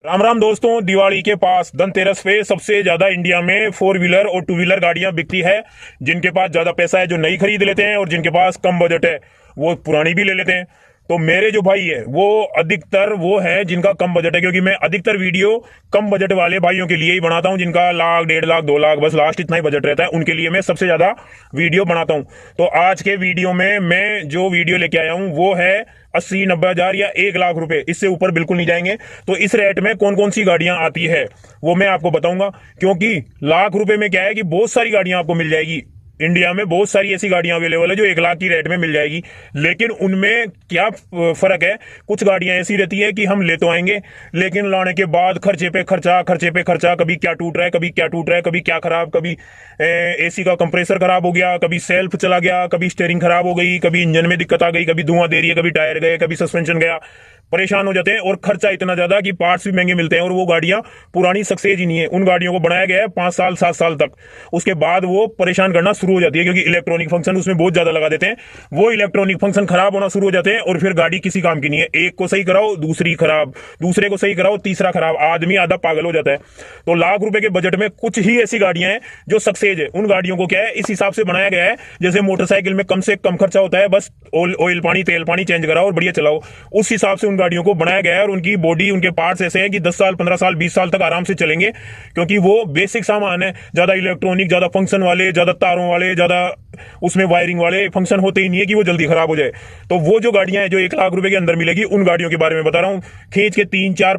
राम राम दोस्तों, दिवाली के पास धनतेरस पे सबसे ज्यादा इंडिया में फोर व्हीलर और टू व्हीलर गाड़ियां बिकती है। जिनके पास ज्यादा पैसा है जो नई खरीद लेते हैं, और जिनके पास कम बजट है वो पुरानी भी ले लेते हैं। तो मेरे जो भाई है वो अधिकतर वो है जिनका कम बजट है, क्योंकि मैं अधिकतर वीडियो कम बजट वाले भाइयों के लिए ही बनाता हूं, जिनका लाख, 1.5 लाख, 2 लाख बस लास्ट इतना ही बजट रहता है, उनके लिए मैं सबसे ज्यादा वीडियो बनाता हूं। तो आज के वीडियो में मैं जो वीडियो लेके आया हूं वो है 80-90 हजार या 1 लाख रुपए, इससे ऊपर बिल्कुल नहीं जाएंगे। तो इस रेट में कौन कौन सी गाड़ियां आती है वो मैं आपको बताऊंगा, क्योंकि लाख रुपए में क्या है कि बहुत सारी गाड़ियां आपको मिल जाएगी। इंडिया में बहुत सारी ऐसी गाड़ियां अवेलेबल है जो 1 लाख की रेट में मिल जाएगी, लेकिन उनमें क्या फर्क है। कुछ गाड़ियां ऐसी रहती है कि हम ले तो आएंगे, लेकिन लाने के बाद खर्चे पे खर्चा, खर्चे पे खर्चा, कभी क्या टूट रहा है, कभी क्या टूट रहा है, कभी क्या खराब, कभी एसी का कंप्रेसर खराब हो गया, कभी सेल्फ चला गया, कभी स्टीयरिंग खराब हो गई, कभी इंजन में दिक्कत आ गई, कभी धुआं दे रही है, कभी टायर गए, कभी सस्पेंशन गया। परेशान हो जाते हैं, और खर्चा इतना ज्यादा कि पार्ट्स भी महंगे मिलते हैं, और वो गाड़ियां पुरानी सक्सेस ही नहीं है। उन गाड़ियों को बनाया गया है 5 साल 7 साल तक, उसके बाद वो परेशान करना शुरू हो जाती है, क्योंकि इलेक्ट्रॉनिक फंक्शन उसमें बहुत ज्यादा लगा देते हैं। वो इलेक्ट्रॉनिक फंक्शन खराब होना शुरू हो जाते हैं, और फिर गाड़ी किसी काम की नहीं है। एक को सही कराओ दूसरी खराब, दूसरे को सही कराओ तीसरा खराब, आदमी आधा पागल हो जाता है। तो लाख रुपए के बजट में कुछ ही ऐसी गाड़ियां हैं जो सक्सेस है। उन गाड़ियों को क्या है, इस हिसाब से बनाया गया है जैसे मोटरसाइकिल में कम से कम खर्चा होता है, बस ऑयल पानी तेल पानी चेंज कराओ और बढ़िया चलाओ, उस हिसाब से उन गाड़ियों को बनाया गया है। और उनकी बॉडी, उनके पार्ट्स ऐसे हैं कि 10 साल 15 साल 20 साल तक आराम से चलेंगे, क्योंकि वो बेसिक सामान है। ज्यादा इलेक्ट्रॉनिक, ज्यादा फंक्शन वाले, ज्यादा तारों वाले, ज्यादा उसमें वायरिंग वाले फंक्शन होते ही नहीं है कि वो जल्दी खराब हो जाए। तो वो जो गाड़ियां हैं जो 1 लाख रुपए के अंदर मिलेगी, उन गाड़ियों के बारे में बता रहा हूं। खींच के 3-4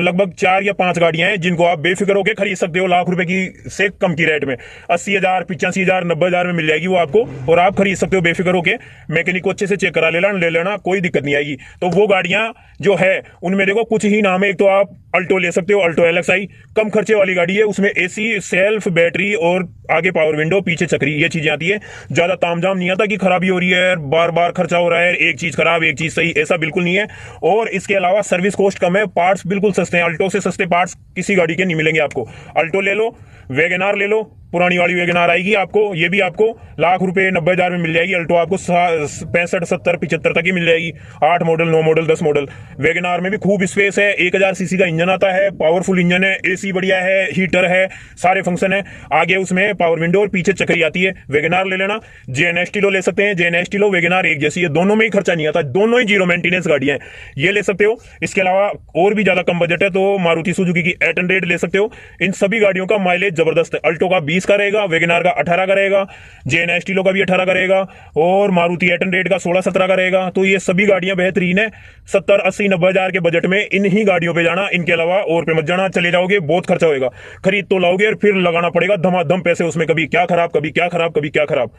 लगभग 4 या 5 गाड़ियां हैं जिनको आप बेफिक्र होकर खरीद सकते हो लाख रुपए की से कम की रेट में। 80,000, 85,000, 90,000 में मिल जाएगी वो आपको, और आप खरीद सकते हो बेफिक्र होकर। मैकेनिक को अच्छे से चेक करा ले लेना, कोई दिक्कत नहीं आएगी। तो वो गाड़ियां जो है उनमें देखो कुछ ही नाम है। एक तो आप अल्टो ले सकते हो, अल्टो LXI कम खर्चे वाली गाड़ी है, उसमें एसी, सेल्फ, बैटरी और आगे पावर विंडो, पीछे चक्री, ये चीजें आती है। ज्यादा तामझाम नहीं आता कि खराबी हो रही है, बार बार खर्चा हो रहा है, एक चीज खराब एक चीज सही, ऐसा बिल्कुल नहीं है। और इसके अलावा सर्विस कॉस्ट कम है, पार्ट्स बिल्कुल सस्ते हैं। अल्टो से सस्ते पार्ट्स किसी गाड़ी के नहीं मिलेंगे आपको। अल्टो ले लो, वैगन आर ले लो, पुरानी वाली वैगन आर आएगी आपको, ये भी आपको लाख रुपए 90,000 में मिल जाएगी। अल्टो आपको 65, 70, 75 तक ही मिल जाएगी। 8 model, 9 model, 10 model. Wagon R में भी खूब स्पेस है, 1000 सीसी का इंजन आता है, पावरफुल इंजन है, एसी बढ़िया है, हीटर है, सारे फंक्शन है। आगे उसमें पावर विंडो और पीछे चक्री आती है। वैगन आर ले लेना। JN एस्टिलो ले सकते हैं, JN एस्टिलो वैगन आर एक जैसी है, दोनों में ही खर्चा नहीं आता, दोनों ही जीरो मेंटेनेंस गाड़ियां हैं, ये ले सकते हो। इसके अलावा और भी ज्यादा कम बजट है तो मारुति सुजुकी की 800 ले सकते हो। इन सभी गाड़ियों का माइलेज जबरदस्त है। अल्टो का 20 का रहेगा, वैगन आर का 18 का रहेगा, JN एस्टिलो का भी 18 का रहेगा, और मारुति 800 का 16-17 का रहेगा। तो ये सभी गाड़ियां बेहतरीन है। 70, 80, 90 हजार के बजट में इन ही गाड़ियों पे जाना, इनके अलावा और पे मत जाना। चले जाओगे बहुत खर्चा होगा, खरीद तो लाओगे और फिर लगाना पड़ेगा धमाधम पैसे उसमें, कभी क्या खराब, कभी क्या खराब, कभी क्या खराब।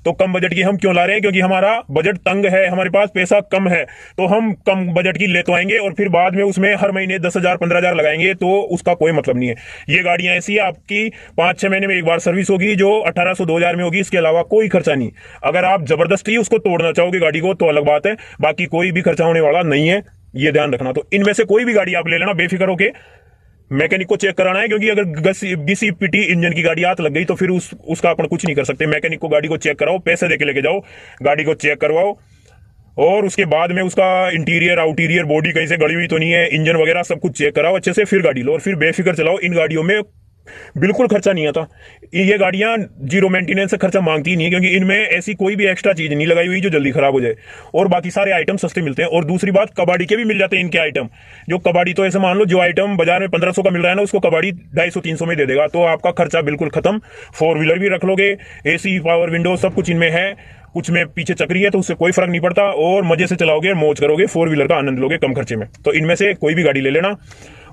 तो कम बजट की हम क्यों ला रहे हैं? क्योंकि हमारा बजट तंग है, हमारे पास पैसा कम है, तो हम कम बजट की ले तो आएंगे, और फिर बाद में उसमें हर महीने 10,000 15,000 लगाएंगे, तो उसका कोई मतलब नहीं है। ये गाड़ियां ऐसी है आपकी 5-6 महीने में एक बार सर्विस होगी, जो 1800 2000 में होगी, इसके अलावा कोई खर्चा नहीं। अगर आप जबरदस्ती उसको तोड़ना चाहोगे गाड़ी को तो अलग बात है, बाकी कोई भी खर्चा होने वाला नहीं है, ये ध्यान रखना। तो इनमें से कोई भी गाड़ी आप ले लेना बेफिक्र होके। मैकेनिक को चेक कराना है, क्योंकि अगर घिसी पिटी इंजन की गाड़ी हाथ लग गई तो फिर उसका अपन कुछ नहीं कर सकते। मैकेनिक को गाड़ी को चेक कराओ, पैसे देके लेके जाओ, गाड़ी को चेक करवाओ, और उसके बाद में उसका इंटीरियर आउटीरियर बॉडी कहीं से गड़ी हुई तो नहीं है, इंजन वगैरह सब कुछ चेक कराओ अच्छे से, फिर गाड़ी लो और फिर बेफिक्र चलाओ। इन गाड़ियों में बिल्कुल खर्चा नहीं आता। ये गाड़ियां जीरो मेंटेनेंस से खर्चा मांगती नहीं है, क्योंकि इनमें ऐसी कोई भी एक्स्ट्रा चीज नहीं लगाई हुई जो जल्दी खराब हो जाए, और बाकी सारे आइटम सस्ते मिलते हैं। और दूसरी बात, कबाड़ी के भी मिल जाते हैं इनके आइटम। जो कबाड़ी, तो ऐसे मान लो जो आइटम बाजार में 1500 का मिल रहा है ना, उसको कबाड़ी 250-300 में दे देगा, तो आपका खर्चा बिल्कुल खत्म। 4 व्हीलर भी रख लोगे, एसी, पावर विंडो सब कुछ इनमें है, कुछ में पीछे चक्री है, तो उससे कोई फर्क नहीं पड़ता, और मजे से चलाओगे, मौज करोगे, 4 व्हीलर का आनंद लोगे कम खर्चे में। तो इनमें से कोई भी गाड़ी ले लेना।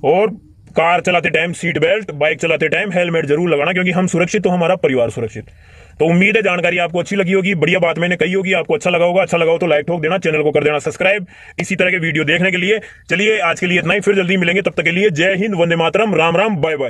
और कार चलाते टाइम सीट बेल्ट, बाइक चलाते टाइम हेलमेट जरूर लगाना, क्योंकि हम सुरक्षित तो हमारा परिवार सुरक्षित। तो उम्मीद है जानकारी आपको अच्छी लगी होगी, बढ़िया बात मैंने कही होगी, आपको अच्छा लगा होगा। अच्छा लगा हो तो लाइक ठोक देना, चैनल को कर देना सब्सक्राइब इसी तरह के वीडियो देखने के लिए। चलिए आज के लिए इतना ही, फिर जल्दी मिलेंगे, तब तक के लिए जय हिंद, वंदे मातरम, राम राम, बाय बाय।